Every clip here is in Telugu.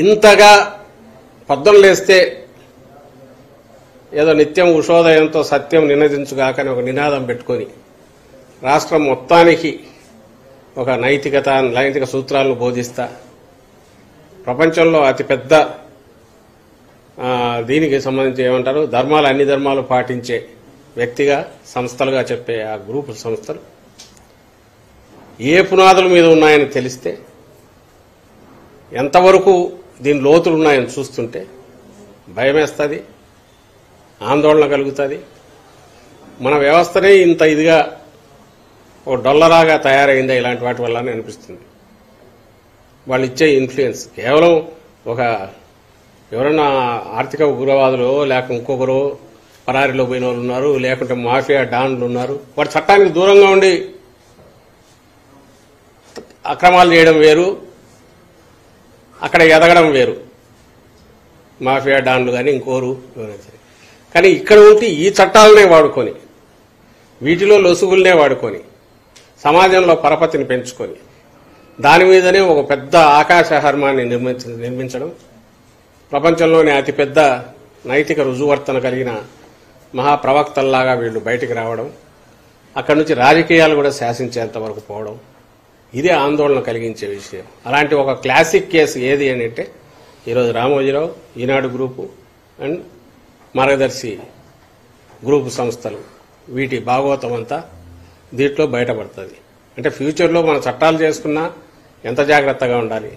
ఇంతగా పొద్దున లేస్తే ఏదో నిత్యం ఉషోదయంతో సత్యం నినదించుగాకని ఒక నినాదం పెట్టుకొని రాష్ట్రం మొత్తానికి ఒక నైతిక సూత్రాలను బోధిస్తా ప్రపంచంలో అతిపెద్ద దీనికి సంబంధించి ఏమంటారు ధర్మాలు అన్ని ధర్మాలు పాటించే వ్యక్తిగా సంస్థలుగా చెప్పే ఆ గ్రూపు సంస్థలు ఏ పునాదుల మీద ఉన్నాయని తెలిస్తే ఎంతవరకు దీని లోతులు ఉన్నాయని చూస్తుంటే భయమేస్తుంది, ఆందోళన కలుగుతుంది. మన వ్యవస్థనే ఇంత ఇదిగా ఒక డొల్లరాగా తయారైందా ఇలాంటి వాటి వల్ల అని అనిపిస్తుంది. వాళ్ళు ఇచ్చే ఇన్ఫ్లుయెన్స్ కేవలం ఒక ఎవరన్నా ఆర్థిక ఉగ్రవాదులు లేక ఇంకొకరు పరారీలో పోయిన వాళ్ళు ఉన్నారు, లేకుంటే మాఫియా డాన్లు ఉన్నారు. వాడు చట్టానికి దూరంగా ఉండి అక్రమాలు చేయడం వేరు, అక్కడ ఎదగడం వేరు. మాఫియా డాన్లు కానీ ఇంకోరు కానీ ఇక్కడ ఉంటే ఈ చట్టాలనే వాడుకొని వీటిలో లొసుగులనే వాడుకొని సమాజంలో పరపతిని పెంచుకొని దాని మీదనే ఒక పెద్ద ఆకాశ హర్మాన్ని నిర్మించడం, ప్రపంచంలోనే అతిపెద్ద నైతిక రుజువర్తన కలిగిన మహాప్రవక్తల్లాగా వీళ్ళు బయటికి రావడం, అక్కడి నుంచి రాజకీయాలు కూడా శాసించేంత వరకు పోవడం, ఇదే ఆందోళన కలిగించే విషయం. అలాంటి ఒక క్లాసిక్ కేసు ఏది అని అంటే ఈరోజు రామోజీరావు, ఈనాడు గ్రూపు అండ్ మార్గదర్శి గ్రూపు సంస్థలు వీటి భాగవతం అంతా దీంట్లో బయటపడుతుంది. అంటే ఫ్యూచర్లో మన చట్టాలు చేసుకున్నా ఎంత జాగ్రత్తగా ఉండాలి,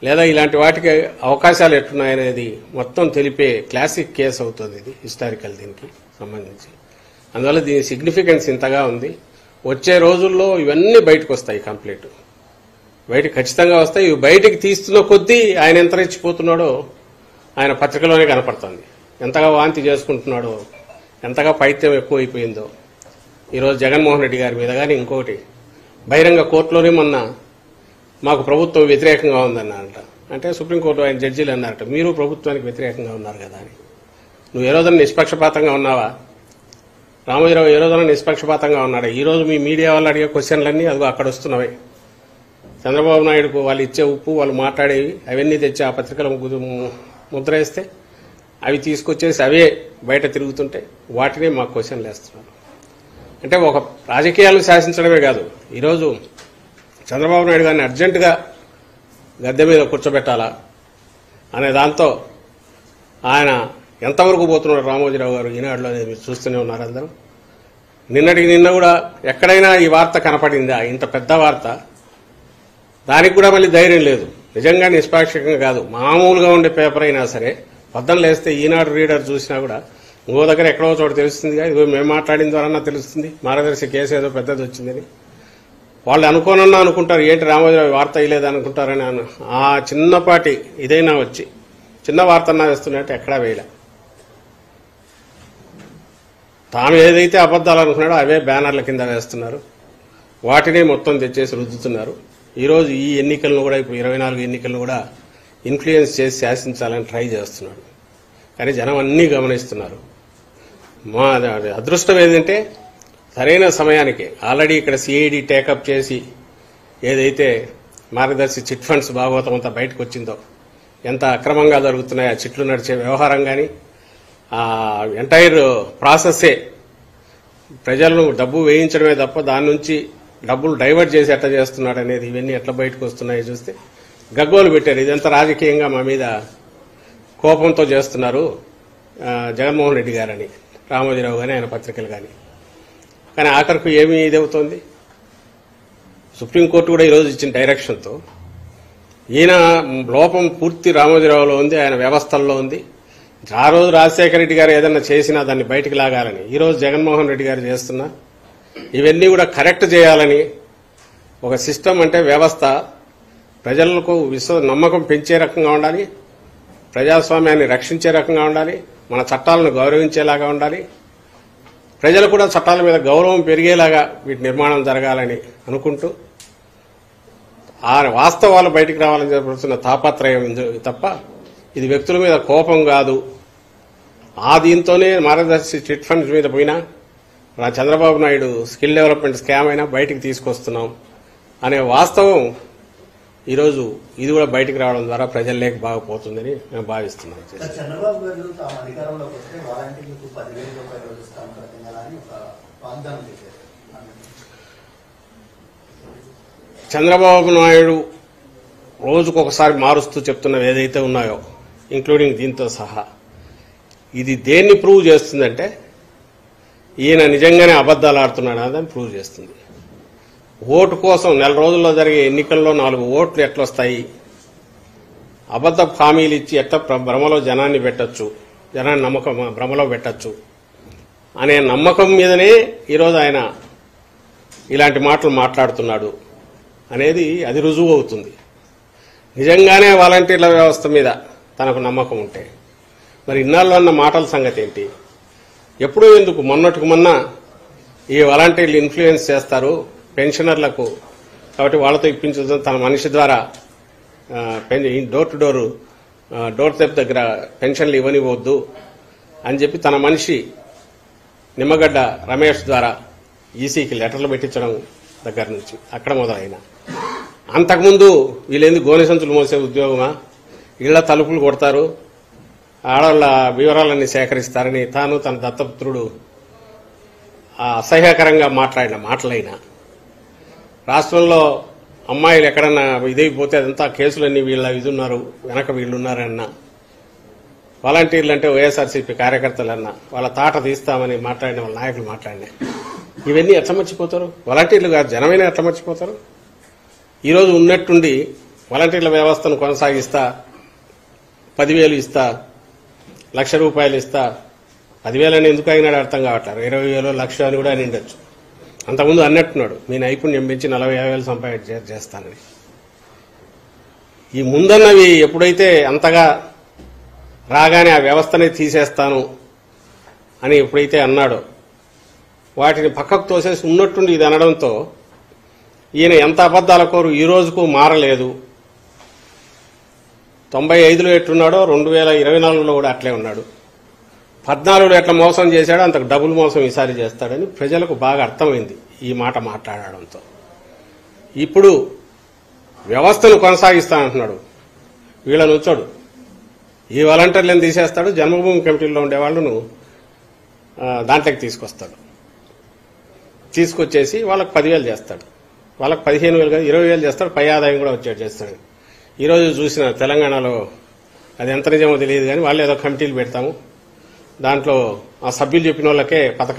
లేదా ఇలాంటి వాటికి అవకాశాలు ఎట్లున్నాయనేది మొత్తం తెలిపే క్లాసిక్ కేసు అవుతుంది ఇది హిస్టారికల్ దీనికి సంబంధించి. అందువల్ల దీని సిగ్నిఫికెన్స్ ఇంతగా ఉంది. వచ్చే రోజుల్లో ఇవన్నీ బయటకు వస్తాయి, కంప్లీట్ బయటకు ఖచ్చితంగా వస్తాయి. ఇవి బయటికి తీస్తున్న కొద్దీ ఆయన ఎంత రెచ్చిపోతున్నాడో ఆయన పత్రికలోనే కనపడుతుంది. ఎంతగా వాంతి చేసుకుంటున్నాడో, ఎంతగా పైత్యం ఎక్కువైపోయిందో. ఈరోజు జగన్మోహన్ రెడ్డి గారి మీద కానీ ఇంకొకటి బహిరంగ కోర్టులోనే మొన్న మాకు ప్రభుత్వం వ్యతిరేకంగా ఉందన్నారట. అంటే సుప్రీంకోర్టు ఆయన జడ్జీలు అన్నారట, మీరు ప్రభుత్వానికి వ్యతిరేకంగా ఉన్నారు కదా అని. నువ్వు ఏ రోజున నిష్పక్షపాతంగా ఉన్నావా? రామోజీరావు ఏ రోజున నిష్పక్షపాతంగా ఉన్నాడు? ఈ రోజు మీ మీడియా వాళ్ళు అడిగే క్వశ్చన్లన్నీ అదిగో అక్కడ వస్తున్నవే. చంద్రబాబు నాయుడుకు వాళ్ళు ఇచ్చే ఉప్పు, వాళ్ళు మాట్లాడేవి అవన్నీ తెచ్చి ఆ పత్రికల ముద్ర వేస్తే అవి తీసుకొచ్చేసి అవే బయట తిరుగుతుంటే వాటినే మాకు క్వశ్చన్లు వేస్తున్నారు. అంటే ఒక రాజకీయాలు శాసించడమే కాదు, ఈరోజు చంద్రబాబు నాయుడు గారిని అర్జెంటుగా గద్దె మీద కూర్చోబెట్టాలా అనే దాంతో ఆయన ఎంతవరకు పోతున్నాడు రామోజీరావు గారు ఈనాడులో అనేది మీరు చూస్తూనే ఉన్నారు అందరూ. నిన్నటికి నిన్న కూడా ఎక్కడైనా ఈ వార్త కనపడిందా? ఇంత పెద్ద వార్త, దానికి కూడా మళ్ళీ ధైర్యం లేదు. నిజంగా నిష్పాక్షికంగా కాదు, మామూలుగా ఉండే పేపర్ అయినా సరే పొద్దున లేస్తే ఈనాడు రీడర్ చూసినా కూడా ఇంకో దగ్గర ఎక్కడో చోట తెలుస్తుందిగా, ఇదిగో మేము మాట్లాడిన ద్వారా తెలుస్తుంది మార్గదర్శి కేసు ఏదో పెద్దది వచ్చిందని. వాళ్ళు అనుకోనన్నా అనుకుంటారు, ఏంటి రామోజీరావు వార్త ఇయ్యలేదు అనుకుంటారని. ఆ చిన్నపాటి ఇదైనా వచ్చి చిన్న వార్తన్నా వేస్తున్నట్టు ఎక్కడా వేయలే. తాను ఏదైతే అబద్దాలు అనుకున్నాడో అవే బ్యానర్ల కింద వేస్తున్నారు, వాటినే మొత్తం తెచ్చేసి రుద్దుతున్నారు. ఈరోజు ఈ ఎన్నికలను కూడా, ఇప్పుడు 24 ఎన్నికలను కూడా ఇన్ఫ్లుయెన్స్ చేసి శాసించాలని ట్రై చేస్తున్నాడు. కానీ జనం అన్నీ గమనిస్తున్నారు. మా అదృష్టం ఏంటంటే సరైన సమయానికి ఆల్రెడీ ఇక్కడ సిఐడి టేకప్ చేసి ఏదైతే మార్గదర్శి చిట్ ఫండ్స్ భాగవతం అంతా బయటకు వచ్చిందో, ఎంత అక్రమంగా జరుగుతున్నాయి ఆ చిట్లు నడిచే వ్యవహారం కానీ, ఆ ఎంటైర్ ప్రాసెస్సే ప్రజలను డబ్బు వేయించడమే తప్ప దాని నుంచి డబ్బులు డైవర్ట్ చేసి ఎట్లా చేస్తున్నాడు అనేది, ఇవన్నీ ఎట్లా బయటకు వస్తున్నాయో చూస్తే గగ్గోలు పెట్టారు. ఇదంతా రాజకీయంగా మా మీద కోపంతో చేస్తున్నారు జగన్మోహన్ రెడ్డి గారని, రామోజీరావు కానీ ఆయన పత్రికలు కానీ. కానీ ఆఖరికి ఏమి ఇదవుతోంది? సుప్రీంకోర్టు కూడా ఈరోజు ఇచ్చిన డైరెక్షన్తో ఈయన లోపం పూర్తి రామోజీరావులో ఉంది, ఆయన వ్యవస్థల్లో ఉంది. ఆ రోజు రాజశేఖర రెడ్డి గారు ఏదన్నా చేసినా దాన్ని బయటికి లాగాలని ఈరోజు జగన్మోహన్ రెడ్డి గారు చేస్తున్నా ఇవన్నీ కూడా కరెక్ట్ చేయాలని ఒక సిస్టమ్ అంటే వ్యవస్థ ప్రజలకు నమ్మకం పెంచే రకంగా ఉండాలి, ప్రజాస్వామ్యాన్ని రక్షించే రకంగా ఉండాలి, మన చట్టాలను గౌరవించేలాగా ఉండాలి, ప్రజలు కూడా చట్టాల మీద గౌరవం పెరిగేలాగా వీటి నిర్మాణం జరగాలని అనుకుంటూ ఆ వాస్తవాలు బయటికి రావాలని జరుగుతున్న తాపత్రయం తప్ప ఇది వ్యక్తుల మీద కోపం కాదు. ఆ దీంతోనే మార్గదర్శి చిట్ ఫండ్స్ మీద పోయినా Chandrababu Naidu skill development scam అయినా బయటికి తీసుకొస్తున్నాం అనే వాస్తవం ఈరోజు ఇది కూడా బయటికి రావడం ద్వారా ప్రజల్లోకి బాగుపోతుందని మేము భావిస్తున్నాం. చంద్రబాబు గారు తాము అధికారంలోకి వస్తే వాలంటీర్లకు 10,000 రూపాయలు ఇస్తాం ప్రతి నెల అని ఒక వాగ్దానం చేశారు. చంద్రబాబు నాయుడు రోజుకొకసారి మారుస్తూ చెప్తున్నవి ఏదైతే ఉన్నాయో, ఇంక్లూడింగ్ దీంతో సహా, ఇది దేన్ని ప్రూవ్ చేస్తుందంటే ఈయన నిజంగానే అబద్దాలు ఆడుతున్నాడు అని ప్రూవ్ చేస్తుంది. ఓటు కోసం నెల రోజుల్లో జరిగే ఎన్నికల్లో 4 ఓట్లు ఎట్లొస్తాయి, అబద్ద హామీలు ఇచ్చి ఎట్లా భ్రమలో జనాన్ని పెట్టచ్చు, జనాన్ని నమ్మకం భ్రమలో పెట్టచ్చు అనే నమ్మకం మీదనే ఈరోజు ఆయన ఇలాంటి మాటలు మాట్లాడుతున్నాడు అనేది అది రుజువు అవుతుంది. నిజంగానే వాలంటీర్ల వ్యవస్థ మీద తనకు నమ్మకం ఉంటే మరి ఇన్నాళ్ళు అన్న మాటల సంగతి ఏంటి? ఎప్పుడూ ఎందుకు మొన్నటికి మొన్న ఈ వాలంటీర్లు ఇన్ఫ్లుయెన్స్ చేస్తారు పెన్షనర్లకు, కాబట్టి వాళ్ళతో ఇప్పించడం తన మనిషి ద్వారా డోర్ టు డోర్ స్టెప్ దగ్గర పెన్షన్లు ఇవ్వనివ్వద్దు అని చెప్పి తన మనిషి నిమ్మగడ్డ రమేష్ ద్వారా ఈసీకి లెటర్లు పెట్టించడం దగ్గర నుంచి అక్కడ మొదలైన, అంతకుముందు వీళ్ళేంది గోనె సంచులు మోసే ఉద్యోగమా, ఇళ్ల తలుపులు కొడతారు, ఆడవాళ్ల వివరాలన్నీ సేకరిస్తారని తాను తన దత్తపుత్రుడు అసహ్యకరంగా మాట్లాడిన మాటలైనా, రాష్ట్రంలో అమ్మాయిలు ఎక్కడన్నా ఇదైపోతే అదంతా కేసులన్నీ వీళ్ళ ఇదున్నారు వెనక వీళ్ళున్నారన్న, వాలంటీర్లు అంటే వైఎస్ఆర్సీపీ కార్యకర్తలన్నా వాళ్ళ తాట తీస్తామని మాట్లాడిన వాళ్ళ నాయకులు మాట్లాడినా, ఇవన్నీ ఎట్లా మర్చిపోతారు? వాలంటీర్లు కాదు జనమైన ఎట్లా మర్చిపోతారు? ఈరోజు ఉన్నట్టుండి వాలంటీర్ల వ్యవస్థను కొనసాగిస్తా, 10,000 ఇస్తా, 1,00,000 రూపాయలు ఇస్తా, 10,000 అని ఎందుకు అయినాడు అర్థం కావట్లేదు, 20,000 1,00,000 అని కూడా అని ఉండొచ్చు. అంతకుముందు అన్నట్టున్నాడు మీ నైపుణ్యం పెంచి 40,000 సంపాదన చేస్తానని. ఈ ముందన్నవి ఎప్పుడైతే అంతగా రాగానే ఆ వ్యవస్థనే తీసేస్తాను అని ఎప్పుడైతే అన్నాడో వాటిని పక్కకు తోసేసి ఉన్నట్టుండి ఇది అనడంతో ఈయన ఎంత అబద్దాల కోరు ఈ రోజుకు మారలేదు. 95లో ఎట్లున్నాడో 2024లో కూడా అట్లే ఉన్నాడు. 14లో ఎట్లా మోసం చేశాడో అంతకు డబుల్ మోసం ఈసారి చేస్తాడని ప్రజలకు బాగా అర్థమైంది ఈ మాట మాట్లాడడంతో. ఇప్పుడు వ్యవస్థను కొనసాగిస్తానంటున్నాడు, వీళ్ళని ఉంచాడు, ఈ వాలంటీర్లను తీసేస్తాడు, జన్మభూమి కమిటీల్లో ఉండే వాళ్ళను దాంట్లోకి తీసుకొచ్చేసి వాళ్ళకి 10,000 చేస్తాడు, వాళ్ళకి 15,000 కాదు 20,000 చేస్తాడు, పై ఆదాయం కూడా వచ్చేట్టు చేస్తాడు. ఈరోజు చూసిన తెలంగాణలో అది ఎంత నిజమో తెలియదు కానీ వాళ్ళు ఏదో కమిటీలు పెడతాము, దాంట్లో ఆ సభ్యులు చెప్పిన వాళ్ళకే పథకాలు